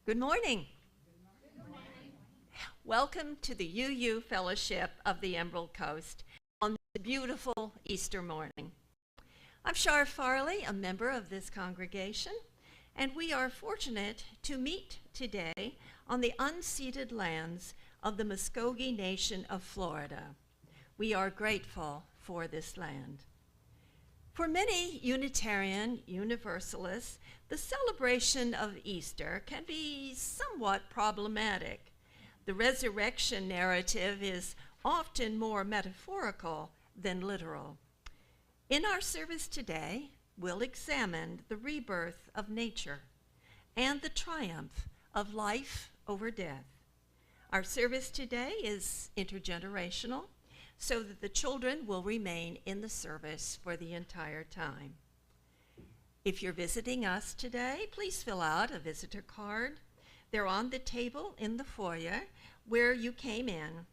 Good morning. Welcome to the UU Fellowship of the Emerald Coast on this beautiful Easter morning. I'm Shar Farley, a member of this congregation, and we are fortunate to meet today on the unceded lands of the Muskogee Nation of Florida. We are grateful for this land. For many Unitarian Universalists, the celebration of Easter can be somewhat problematic. The resurrection narrative is often more metaphorical than literal. In our service today, we'll examine the rebirth of nature and the triumph of life over death. Our service today is intergenerational, so that the children will remain in the service for the entire time. If you're visiting us today, please fill out a visitor card. They're on the table in the foyer where you came in.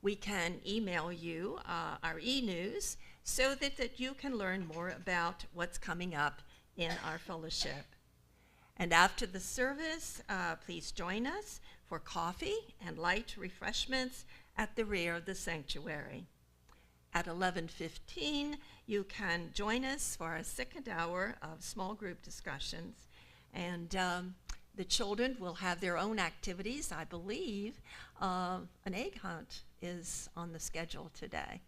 We can email you our e-news so that you can learn more about what's coming up in our fellowship. And after the service, please join us for coffee and light refreshments at the rear of the sanctuary. At 11:15, you can join us for a second hour of small group discussions. And the children will have their own activities. I believe an egg hunt is on the schedule today.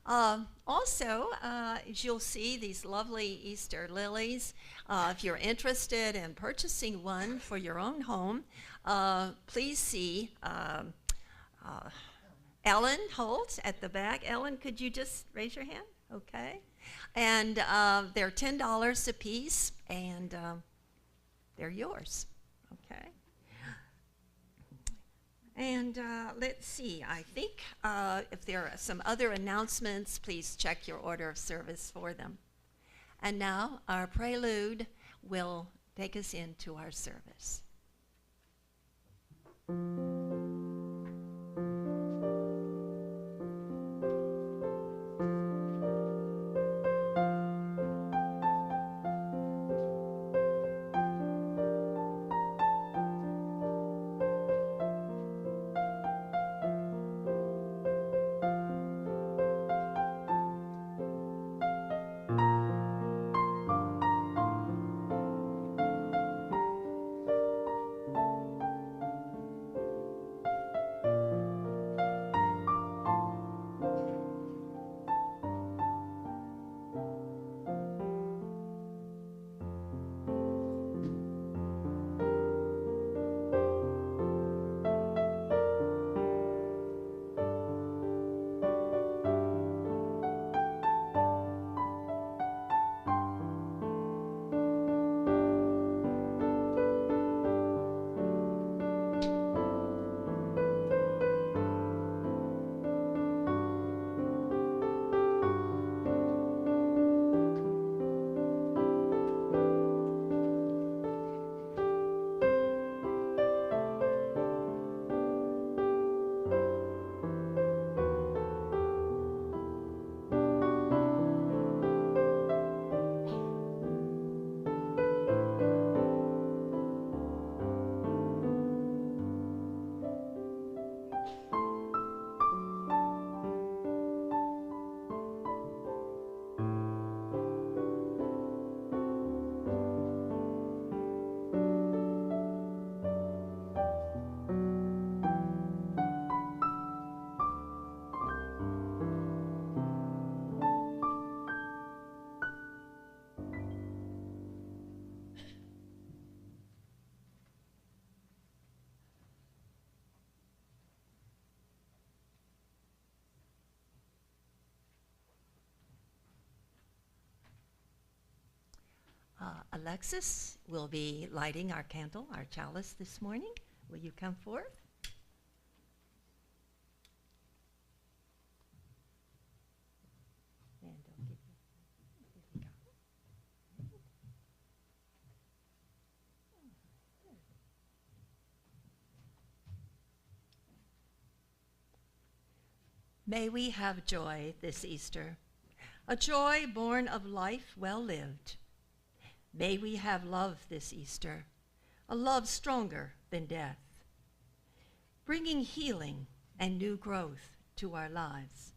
Also, as you'll see, these lovely Easter lilies. If you're interested in purchasing one for your own home, please see Ellen Holt at the back. Ellen, could you just raise your hand? Okay. And they're $10 a piece, and they're yours. Okay. And let's see, I think if there are some other announcements, please check your order of service for them. And now our prelude will take us into our service. Alexis will be lighting our candle, our chalice this morning. Will you come forth? And I'll give you, there you go. May we have joy this Easter, a joy born of life well lived. May we have love this Easter, a love stronger than death, bringing healing and new growth to our lives.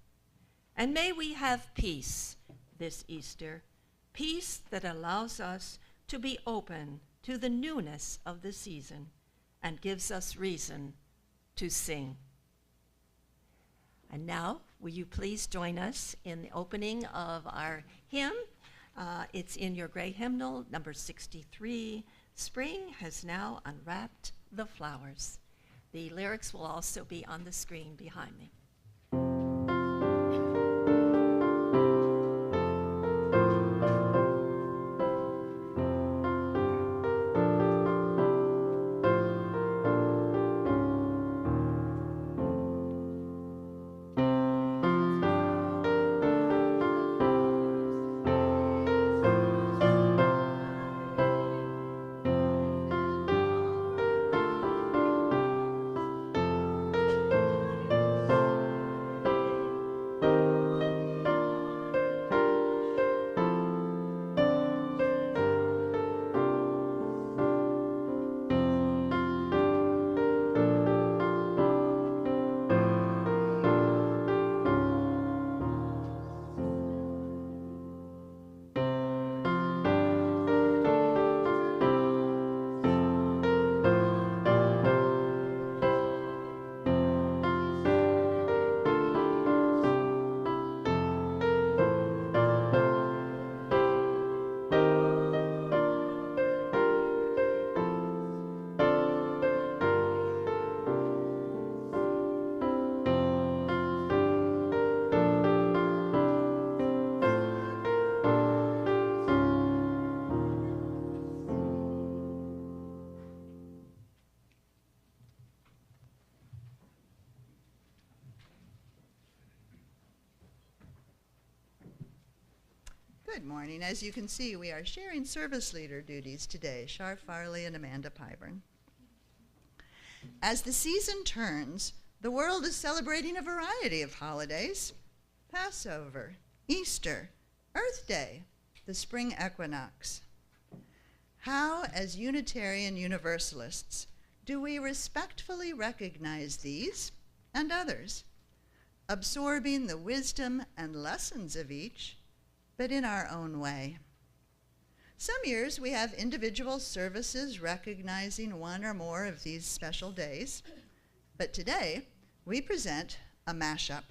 And may we have peace this Easter, peace that allows us to be open to the newness of the season and gives us reason to sing. And now, will you please join us in the opening of our hymn? It's in your gray hymnal, number 63, Spring Has Now Unwrapped the Flowers. The lyrics will also be on the screen behind me. Good morning. As you can see, we are sharing service leader duties today, Shar Farley and Amanda Pyburn. As the season turns, the world is celebrating a variety of holidays: Passover, Easter, Earth Day, the spring equinox. How, as Unitarian Universalists, do we respectfully recognize these and others, absorbing the wisdom and lessons of each, but in our own way? Some years we have individual services recognizing one or more of these special days, but today we present a mashup,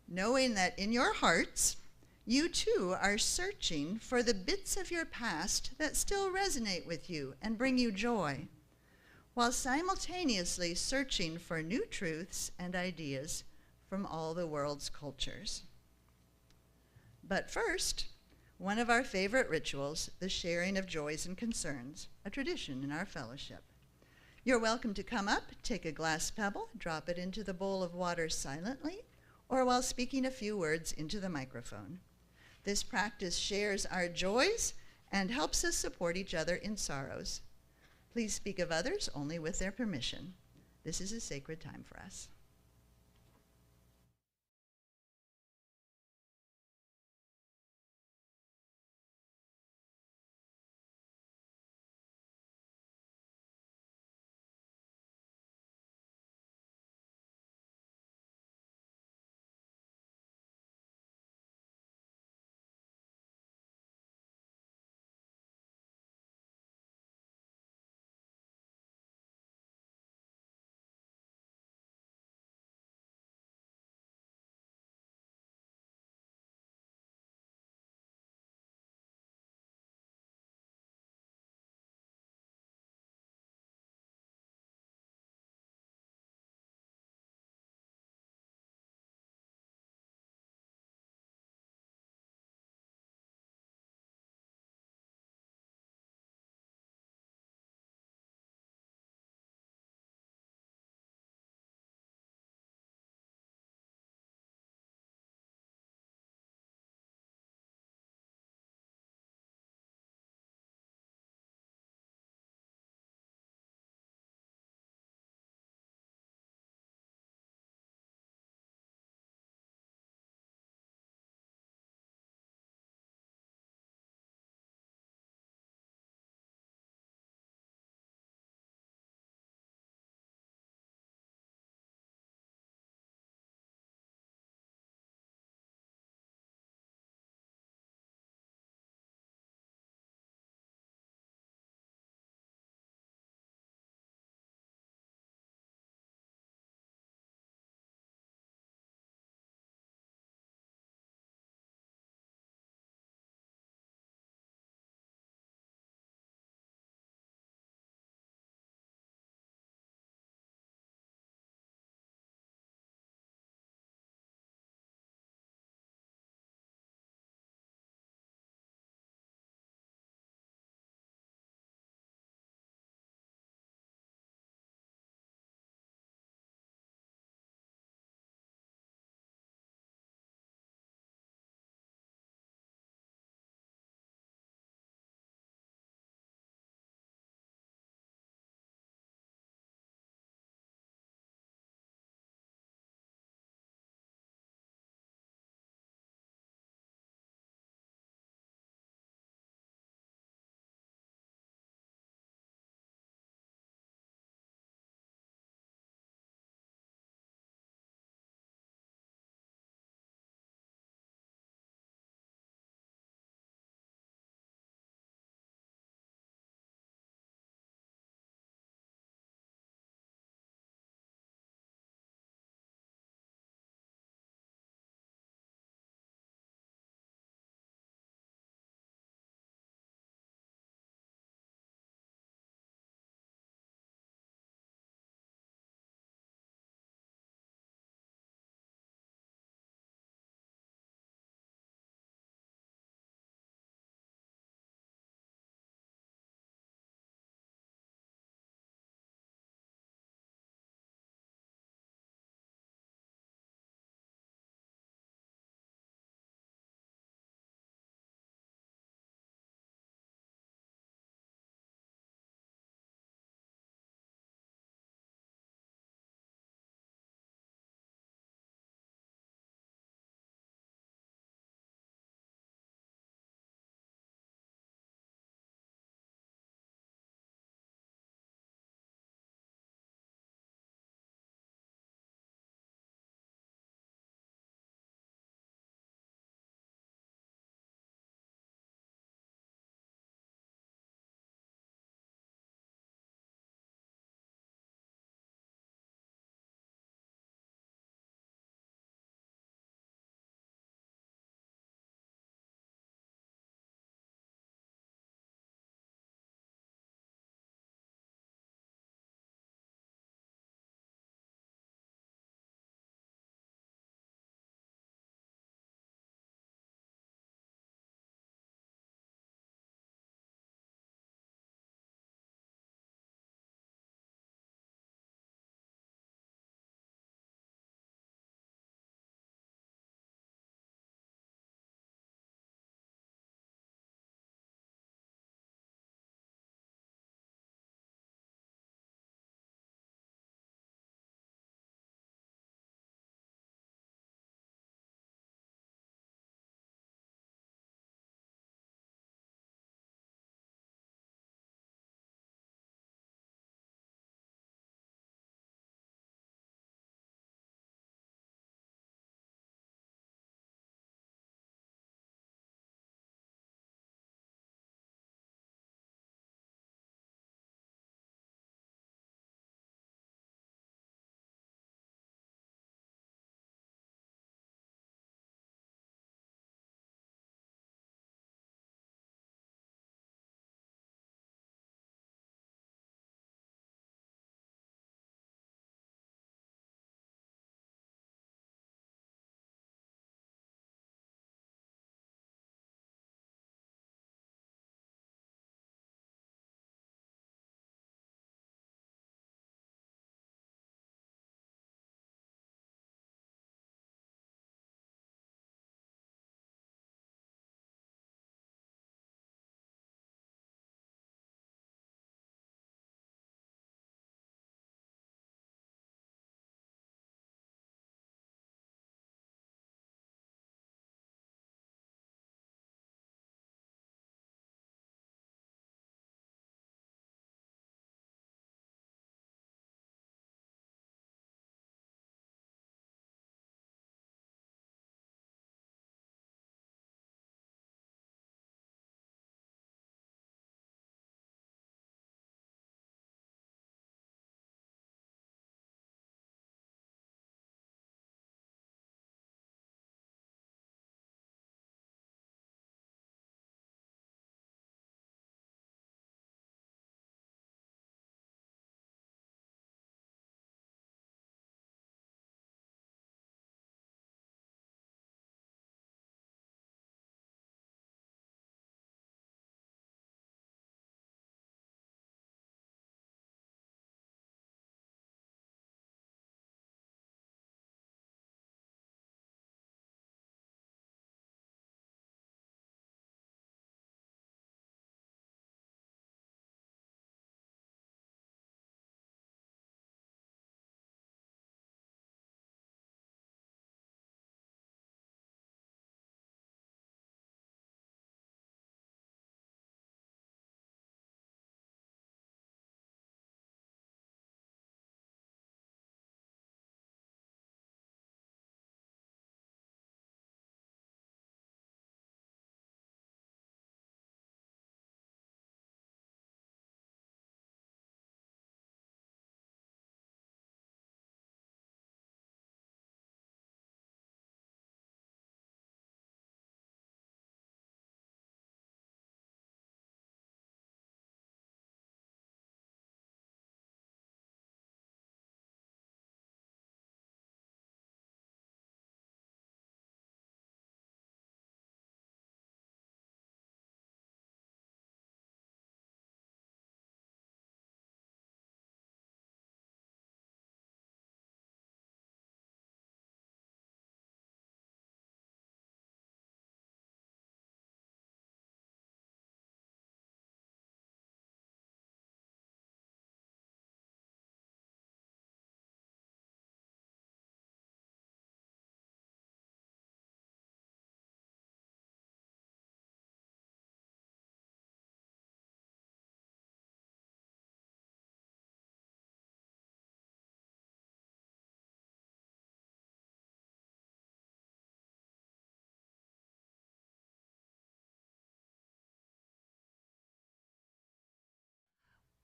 knowing that in your hearts, you too are searching for the bits of your past that still resonate with you and bring you joy, while simultaneously searching for new truths and ideas from all the world's cultures. But first, one of our favorite rituals, the sharing of joys and concerns, a tradition in our fellowship. You're welcome to come up, take a glass pebble, drop it into the bowl of water silently, or while speaking a few words into the microphone. This practice shares our joys and helps us support each other in sorrows. Please speak of others only with their permission. This is a sacred time for us.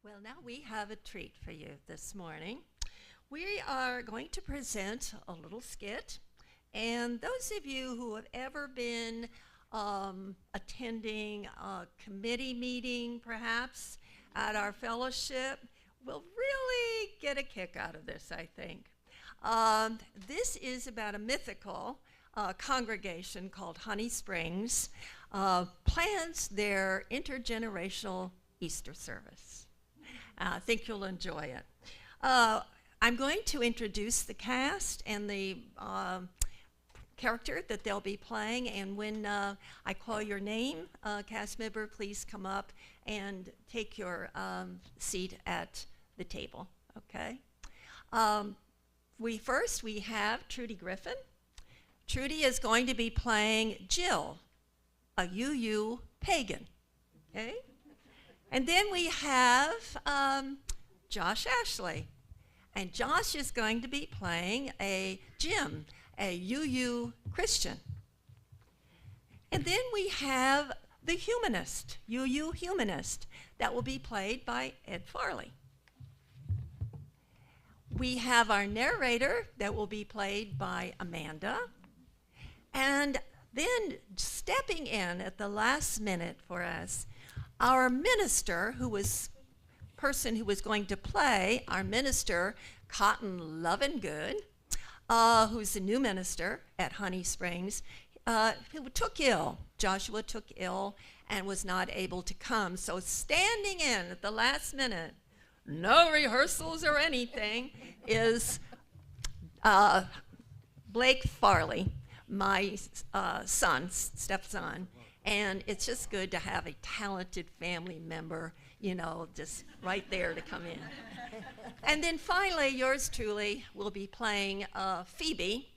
Well, now we have a treat for you this morning. We are going to present a little skit, and those of you who have ever been attending a committee meeting, perhaps, at our fellowship, will really get a kick out of this, I think. This is about a mythical congregation called Honey Springs, plans their intergenerational Easter service. I think you'll enjoy it. I'm going to introduce the cast and the character that they'll be playing, and when I call your name, cast member, please come up and take your seat at the table, okay? We have Trudy Griffin. Trudy is going to be playing Jill, a UU pagan, okay? And then we have Josh Ashley, and Josh is going to be playing Jim, a UU Christian. And then we have the humanist, UU humanist, that will be played by Ed Farley. We have our narrator that will be played by Amanda. And then stepping in at the last minute for us, our minister, who was going to play, our minister, Cotton Lovingood, who's the new minister at Honey Springs, who took ill. Joshua took ill and was not able to come. So standing in at the last minute, no rehearsals or anything, is Blake Farley, my stepson. And it's just good to have a talented family member, just right there to come in. And then finally, yours truly will be playing Phoebe,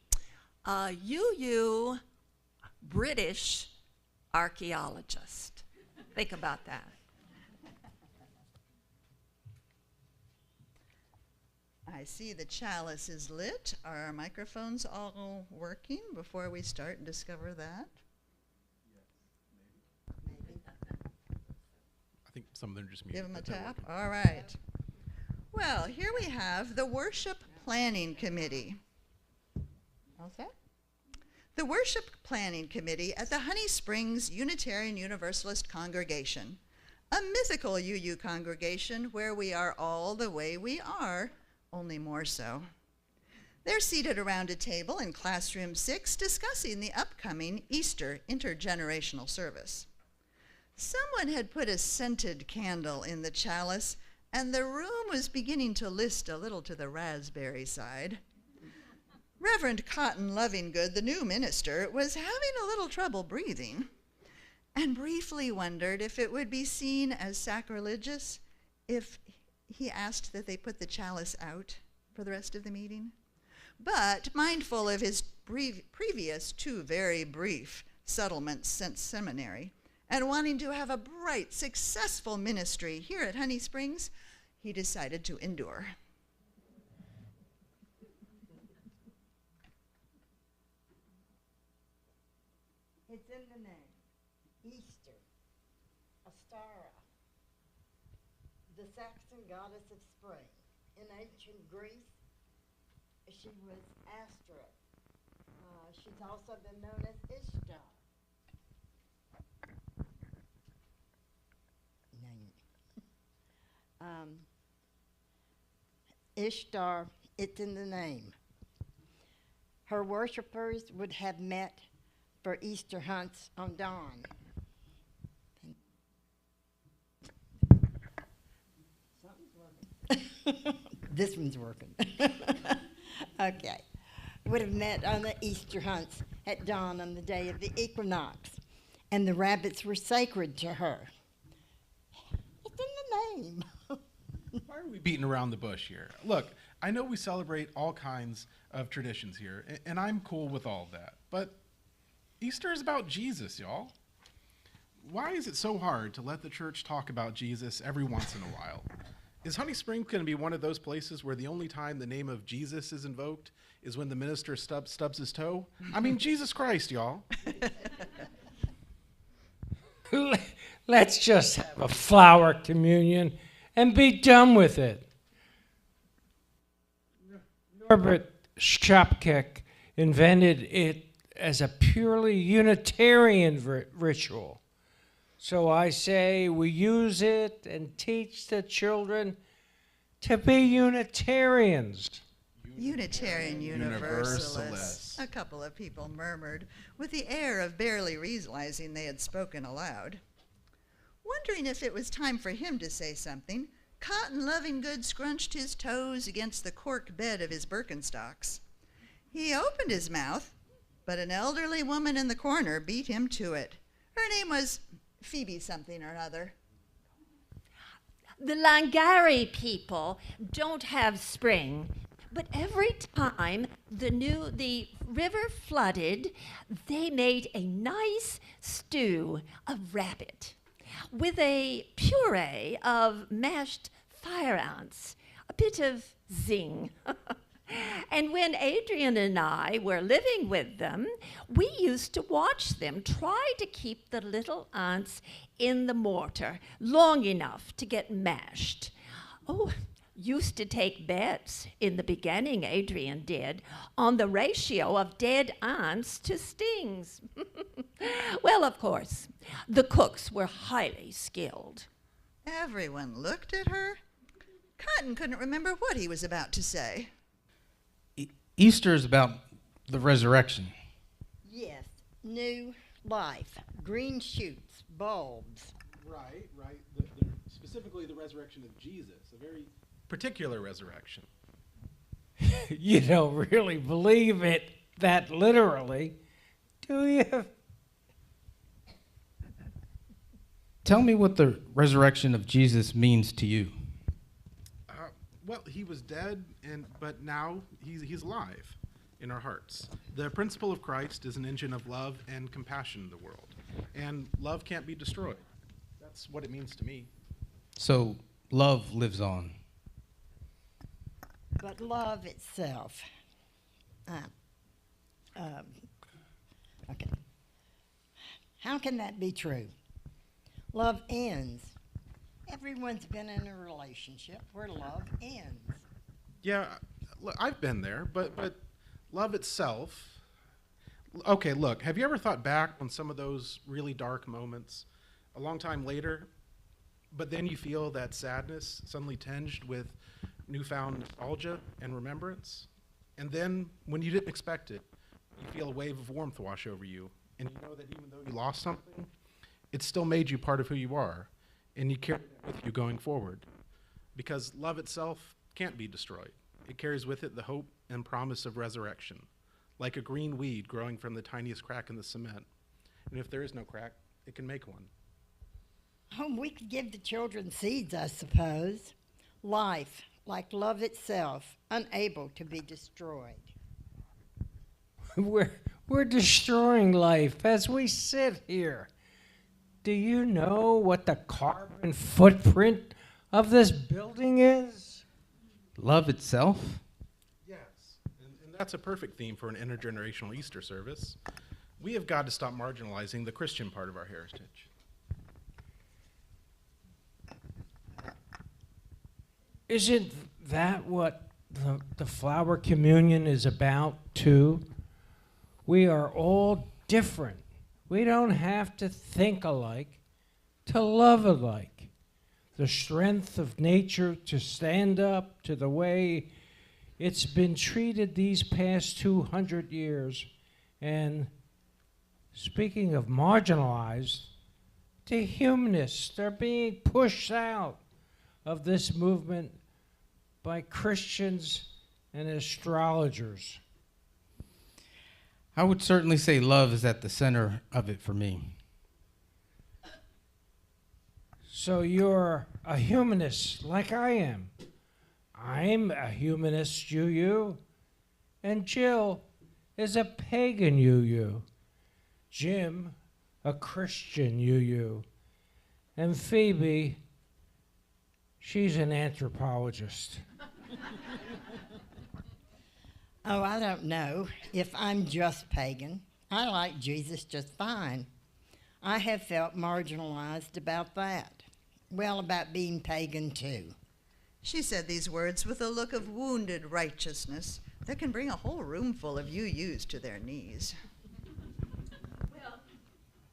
a UU British archaeologist. Think about that. I see the chalice is lit. Are our microphones all working before we start and discover that? Maybe. I think some of them are just muted. Give them a but they're tap. working. All right. Well, here we have the Worship Planning Committee. All set? The Worship Planning Committee at the Honey Springs Unitarian Universalist Congregation, a mythical UU congregation where we are all the way we are, only more so. They're seated around a table in Classroom 6 discussing the upcoming Easter intergenerational service. Someone had put a scented candle in the chalice, and the room was beginning to list a little to the raspberry side. Reverend Cotton Lovingood, the new minister, was having a little trouble breathing and briefly wondered if it would be seen as sacrilegious if he asked that they put the chalice out for the rest of the meeting. But mindful of his previous 2 very brief settlements since seminary, and wanting to have a bright, successful ministry here at Honey Springs, he decided to endure. It's in the name. Easter, Astara, the Saxon goddess of spring. In ancient Greece, she was Asteroth. She's also been known as Ishtar. Ishtar, it's in the name. Her worshippers would have met for Easter hunts on dawn. Something's working. This one's working. Okay. Would have met on the Easter hunts at dawn on the day of the equinox, and the rabbits were sacred to her. It's in the name. Why are we beating around the bush here? Look, I know we celebrate all kinds of traditions here, and I'm cool with all of that. But Easter is about Jesus, y'all. Why is it so hard to let the church talk about Jesus every once in a while? Is Honey Springs going to be one of those places where the only time the name of Jesus is invoked is when the minister stubs his toe? I mean, Jesus Christ, y'all. Let's just have a flower communion and be done with it. Norbert Shopkick invented it as a purely Unitarian ritual. So I say we use it and teach the children to be Unitarians. Unitarian Universalists. Universalists. A couple of people murmured, with the air of barely realizing they had spoken aloud. Wondering if it was time for him to say something, Cotton Lovinggood scrunched his toes against the cork bed of his Birkenstocks. He opened his mouth, but an elderly woman in the corner beat him to it. Her name was Phoebe something or other. The Langari people don't have spring, but every time the river flooded, they made a nice stew of rabbit with a puree of mashed fire ants, a bit of zing. And when Adrian and I were living with them, we used to watch them try to keep the little ants in the mortar long enough to get mashed. Oh, used to take bets in the beginning, Adrian did, on the ratio of dead ants to stings. Well, of course, the cooks were highly skilled. Everyone looked at her. Cotton couldn't remember what he was about to say. Easter is about the resurrection. Yes, new life, green shoots, bulbs. Right. Specifically the resurrection of Jesus, a very particular resurrection. You don't really believe it that literally, do you? Tell me what the resurrection of Jesus means to you. Well, he was dead, but now he's alive in our hearts. The principle of Christ is an engine of love and compassion in the world, and love can't be destroyed. That's what it means to me. So love lives on. But love itself. Okay. How can that be true? Love ends. Everyone's been in a relationship where love ends. Yeah, look, I've been there, but love itself. Okay, look, have you ever thought back on some of those really dark moments a long time later, but then you feel that sadness suddenly tinged with newfound nostalgia and remembrance? And then, when you didn't expect it, you feel a wave of warmth wash over you, and you know that even though you lost something, it still made you part of who you are, and you carry it with you going forward. Because love itself can't be destroyed. It carries with it the hope and promise of resurrection, like a green weed growing from the tiniest crack in the cement. And if there is no crack, it can make one. Oh, we could give the children seeds, I suppose. Life, like love itself, unable to be destroyed. We're destroying life as we sit here. Do you know what the carbon footprint of this building is? Love itself? Yes, and that's a perfect theme for an intergenerational Easter service. We have got to stop marginalizing the Christian part of our heritage. Isn't that what the flower communion is about, too? We are all different. We don't have to think alike to love alike. The strength of nature to stand up to the way it's been treated these past 200 years. And speaking of marginalized, the humanists, they're being pushed out of this movement by Christians and astrologers. I would certainly say love is at the center of it for me. So you're a humanist like I am. I'm a humanist, you. And Jill is a pagan, you. Jim, a Christian, you. And Phoebe, she's an anthropologist. Oh, I don't know if I'm just pagan. I like Jesus just fine. I have felt marginalized about that. well, about being pagan too. She said these words with a look of wounded righteousness that can bring a whole room full of UUs to their knees. Well,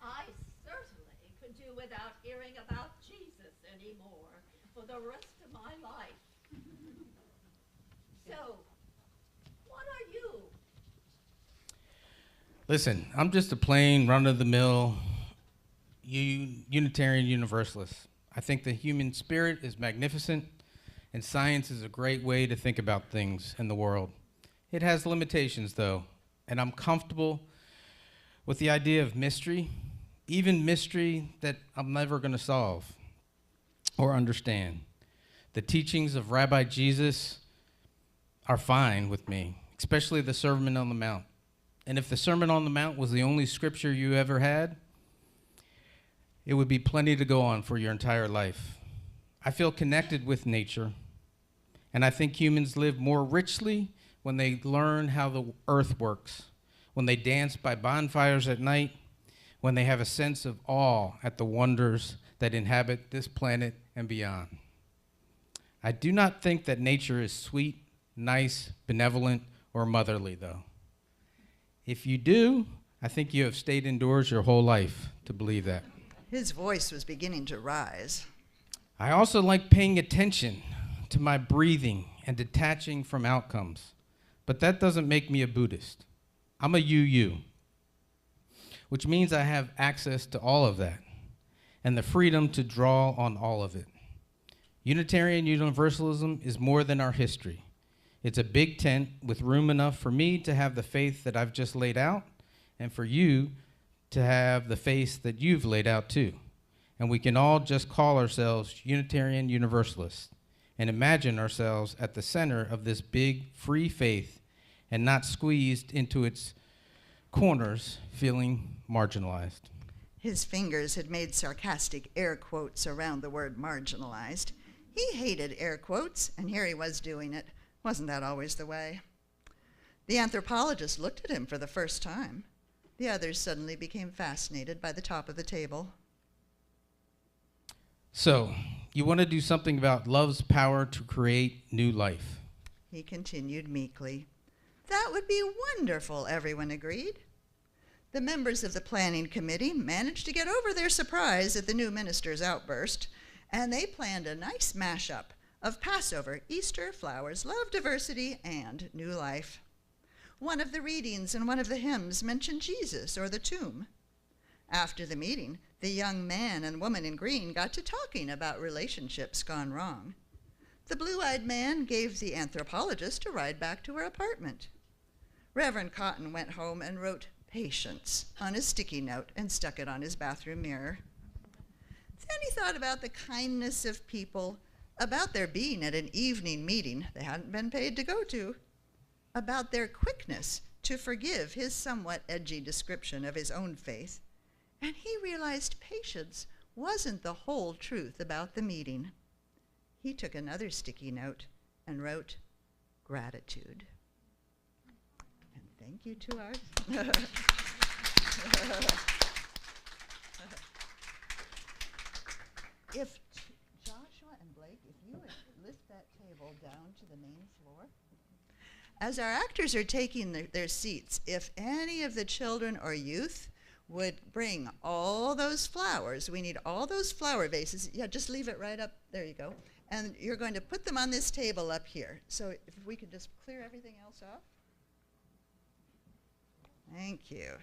I certainly could do without hearing about Jesus anymore for the rest of my life. So, what are you? Listen, I'm just a plain run-of-the-mill Unitarian Universalist. I think the human spirit is magnificent, and science is a great way to think about things in the world. It has limitations, though, and I'm comfortable with the idea of mystery, even mystery that I'm never going to solve or understand. The teachings of Rabbi Jesus are fine with me, especially the Sermon on the Mount. And if the Sermon on the Mount was the only scripture you ever had, it would be plenty to go on for your entire life. I feel connected with nature, and I think humans live more richly when they learn how the earth works, when they dance by bonfires at night, when they have a sense of awe at the wonders that inhabit this planet and beyond. I do not think that nature is sweet, nice, benevolent, or motherly, though. If you do, I think you have stayed indoors your whole life to believe that. His voice was beginning to rise. I also like paying attention to my breathing and detaching from outcomes, but that doesn't make me a Buddhist. I'm a UU, which means I have access to all of that and the freedom to draw on all of it. Unitarian Universalism is more than our history. It's a big tent with room enough for me to have the faith that I've just laid out and for you to have the faith that you've laid out too. And we can all just call ourselves Unitarian Universalists and imagine ourselves at the center of this big free faith and not squeezed into its corners feeling marginalized. His fingers had made sarcastic air quotes around the word marginalized. He hated air quotes, and here he was doing it. Wasn't that always the way? The anthropologist looked at him for the first time. The others suddenly became fascinated by the top of the table. So, you want to do something about love's power to create new life. He continued meekly. That would be wonderful, everyone agreed. The members of the planning committee managed to get over their surprise at the new minister's outburst, and they planned a nice mashup of Passover, Easter, flowers, love, diversity, and new life. One of the readings and one of the hymns mentioned Jesus or the tomb. After the meeting, the young man and woman in green got to talking about relationships gone wrong. The blue-eyed man gave the anthropologist a ride back to her apartment. Reverend Cotton went home and wrote "patience" on a sticky note and stuck it on his bathroom mirror. Then he thought about the kindness of people, about their being at an evening meeting they hadn't been paid to go to, about their quickness to forgive his somewhat edgy description of his own faith, and he realized patience wasn't the whole truth about the meeting. He took another sticky note and wrote gratitude. And thank you to our... If Joshua and Blake, if you would lift that table down to the main floor. As our actors are taking their seats, if any of the children or youth would bring all those flowers, we need all those flower vases. Yeah, just leave it right up. There you go. And you're going to put them on this table up here. So if we could just clear everything else off. Thank you.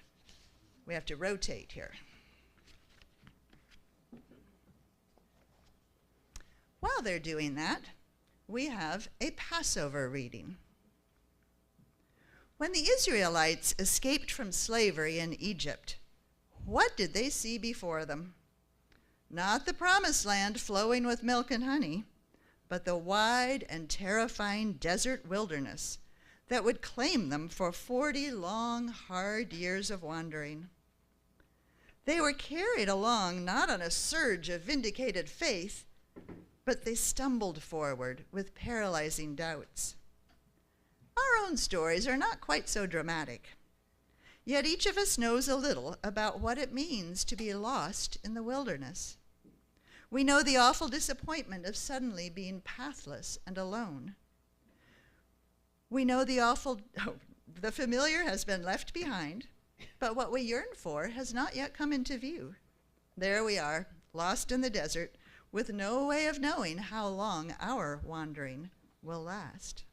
We have to rotate here. While they're doing that, we have a Passover reading. When the Israelites escaped from slavery in Egypt, what did they see before them? Not the promised land flowing with milk and honey, but the wide and terrifying desert wilderness that would claim them for 40 long, hard years of wandering. They were carried along not on a surge of vindicated faith, but they stumbled forward with paralyzing doubts. Our own stories are not quite so dramatic, yet each of us knows a little about what it means to be lost in the wilderness. We know the awful disappointment of suddenly being pathless and alone. We know the familiar has been left behind, but what we yearn for has not yet come into view. There we are, lost in the desert, with no way of knowing how long our wandering will last.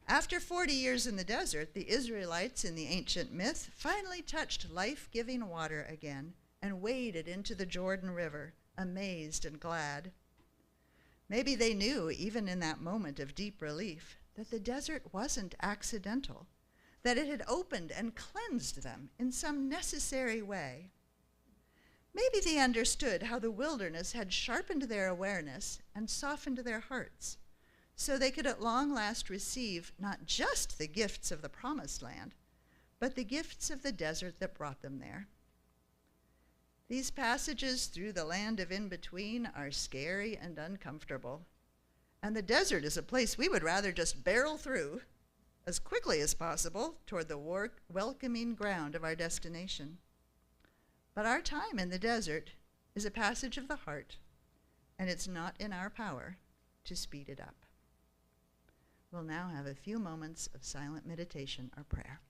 After 40 years in the desert, the Israelites in the ancient myth finally touched life-giving water again and waded into the Jordan River, amazed and glad. Maybe they knew, even in that moment of deep relief, that the desert wasn't accidental, that it had opened and cleansed them in some necessary way. Maybe they understood how the wilderness had sharpened their awareness and softened their hearts, so they could at long last receive not just the gifts of the promised land, but the gifts of the desert that brought them there. These passages through the land of in-between are scary and uncomfortable, and the desert is a place we would rather just barrel through as quickly as possible toward the welcoming ground of our destination. But our time in the desert is a passage of the heart, and it's not in our power to speed it up. We'll now have a few moments of silent meditation or prayer.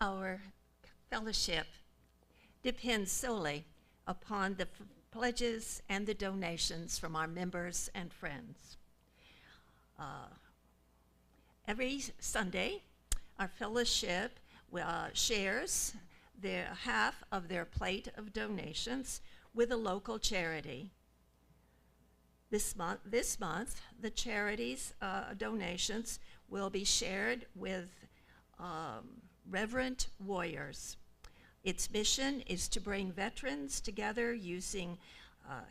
Our fellowship depends solely upon the pledges and the donations from our members and friends. Every Sunday, our fellowship shares half of their plate of donations with a local charity. This month, the charity's donations will be shared with Reverent Warriors. Its mission is to bring veterans together using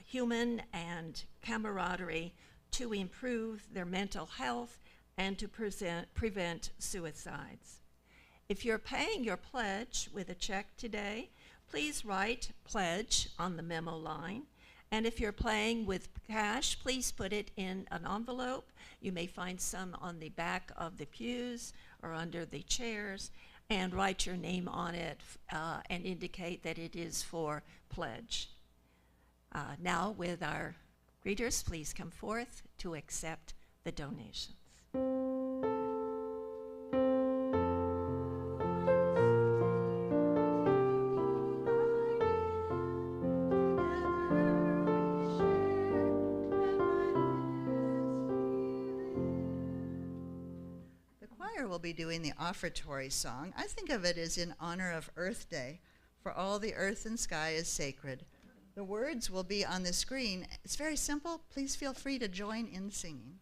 human and camaraderie to improve their mental health and to prevent suicides. If you're paying your pledge with a check today, please write pledge on the memo line. And if you're paying with cash, please put it in an envelope. You may find some on the back of the pews or under the chairs, and write your name on it and indicate that it is for pledge. Now, with our greeters, please come forth to accept the donations. Will be doing the offertory song. I think of it as in honor of Earth Day, for all the earth and sky is sacred. The words will be on the screen. It's very simple. Please feel free to join in singing.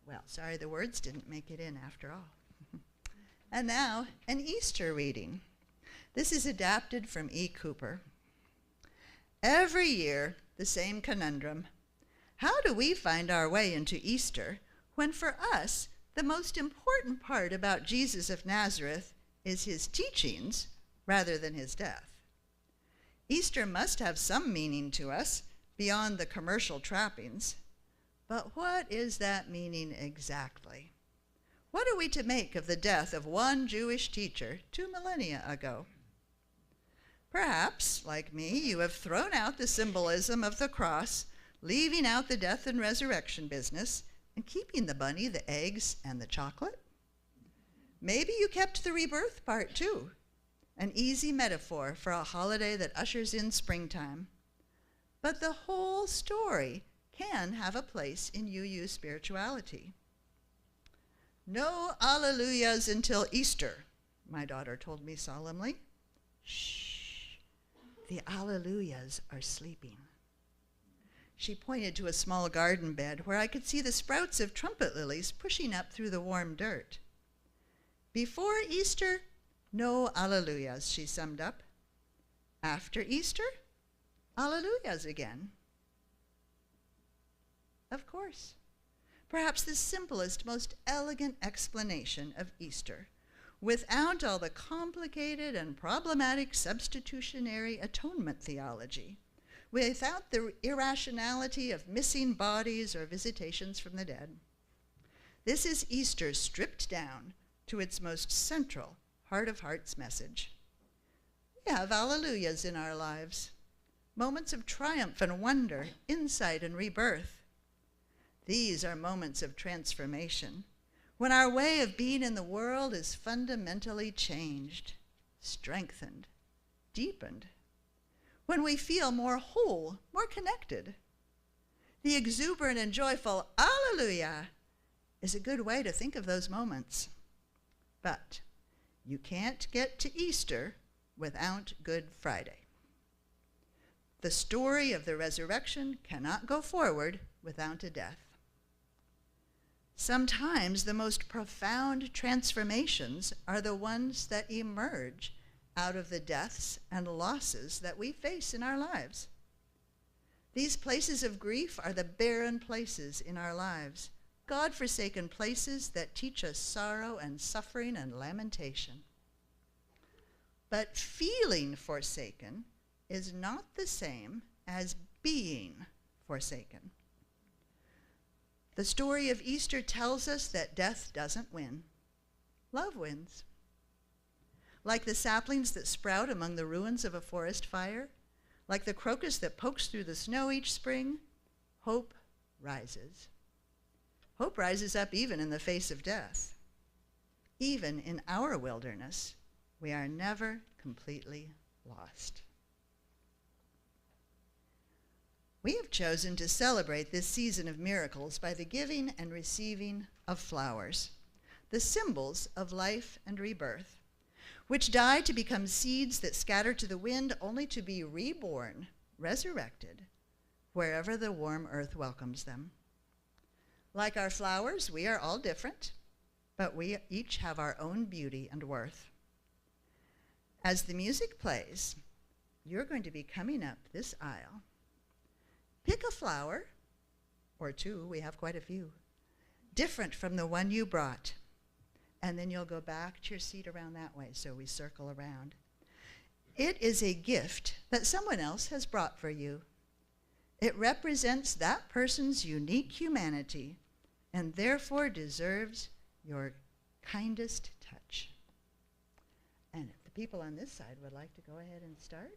Well, sorry, the words didn't make it in after all. And now, an Easter reading. This is adapted from E. Cooper. Every year, the same conundrum. How do we find our way into Easter when for us, the most important part about Jesus of Nazareth is his teachings rather than his death? Easter must have some meaning to us beyond the commercial trappings. But what is that meaning exactly? What are we to make of the death of one Jewish teacher 2 millennia ago? Perhaps, like me, you have thrown out the symbolism of the cross, leaving out the death and resurrection business, and keeping the bunny, the eggs, and the chocolate. Maybe you kept the rebirth part too, an easy metaphor for a holiday that ushers in springtime. But the whole story can have a place in UU spirituality. No alleluias until Easter, my daughter told me solemnly. Shh, the alleluias are sleeping. She pointed to a small garden bed where I could see the sprouts of trumpet lilies pushing up through the warm dirt. Before Easter, no alleluias, she summed up. After Easter, alleluias again. Of course. Perhaps the simplest, most elegant explanation of Easter, without all the complicated and problematic substitutionary atonement theology, without the irrationality of missing bodies or visitations from the dead. This is Easter stripped down to its most central heart of hearts message. We have alleluias in our lives, moments of triumph and wonder, insight and rebirth. These are moments of transformation, when our way of being in the world is fundamentally changed, strengthened, deepened, when we feel more whole, more connected. The exuberant and joyful Alleluia is a good way to think of those moments. But you can't get to Easter without Good Friday. The story of the resurrection cannot go forward without a death. Sometimes the most profound transformations are the ones that emerge out of the deaths and losses that we face in our lives. These places of grief are the barren places in our lives, God-forsaken places that teach us sorrow and suffering and lamentation. But feeling forsaken is not the same as being forsaken. The story of Easter tells us that death doesn't win. Love wins. Like the saplings that sprout among the ruins of a forest fire, like the crocus that pokes through the snow each spring, hope rises. Hope rises up even in the face of death. Even in our wilderness, we are never completely lost. We have chosen to celebrate this season of miracles by the giving and receiving of flowers, the symbols of life and rebirth, which die to become seeds that scatter to the wind only to be reborn, resurrected, wherever the warm earth welcomes them. Like our flowers, we are all different, but we each have our own beauty and worth. As the music plays, you're going to be coming up this aisle. Pick a flower, or two, we have quite a few, different from the one you brought. And then you'll go back to your seat around that way, so we circle around. It is a gift that someone else has brought for you. It represents that person's unique humanity and therefore deserves your kindest touch. And if the people on this side would like to go ahead and start.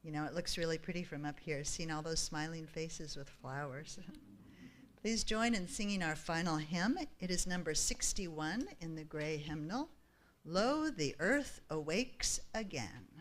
You know, it looks really pretty from up here, seeing all those smiling faces with flowers. Please join in singing our final hymn. It is number 61 in the gray hymnal, Lo, the Earth Awakes Again.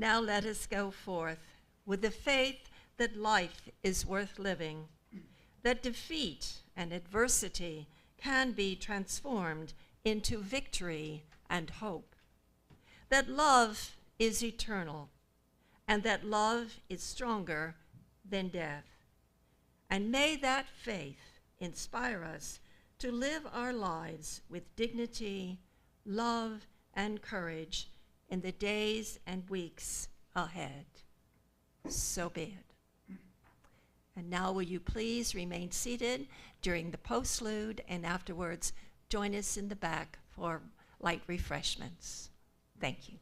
Now let us go forth with the faith that life is worth living, that defeat and adversity can be transformed into victory and hope, that love is eternal, and that love is stronger than death. And may that faith inspire us to live our lives with dignity, love, and courage in the days and weeks ahead. So be it. And now will you please remain seated during the postlude, and afterwards join us in the back for light refreshments. Thank you.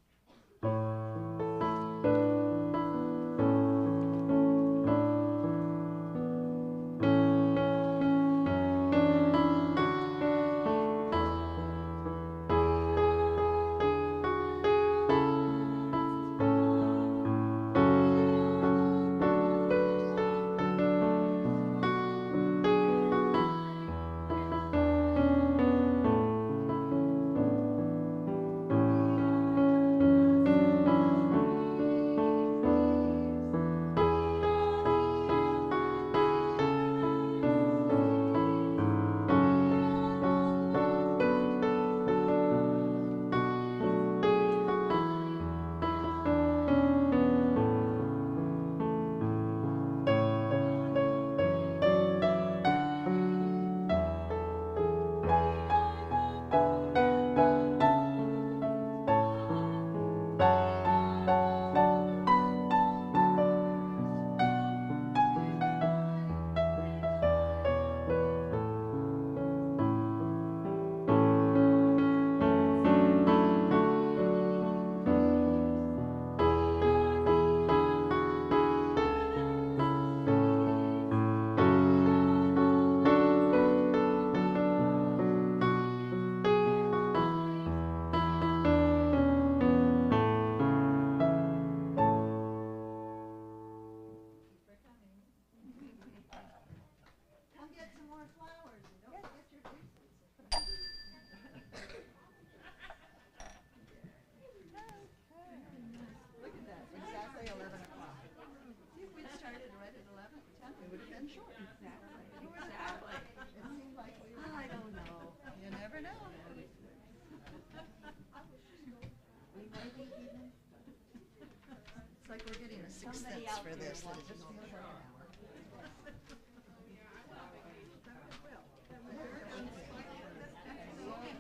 assistance for this. That it just feels like an hour.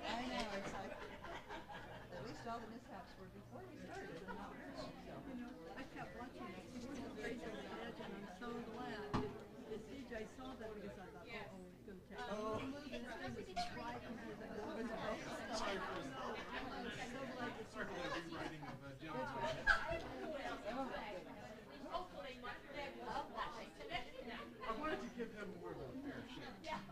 I know, it's like, at least all the mishaps were before we started. And not after, so. I kept watching it. It was crazy on the edge, and I'm so glad that CJ saw that because I thought, oh, it's going to take. Oh. I wanted to give him more of a fair shake.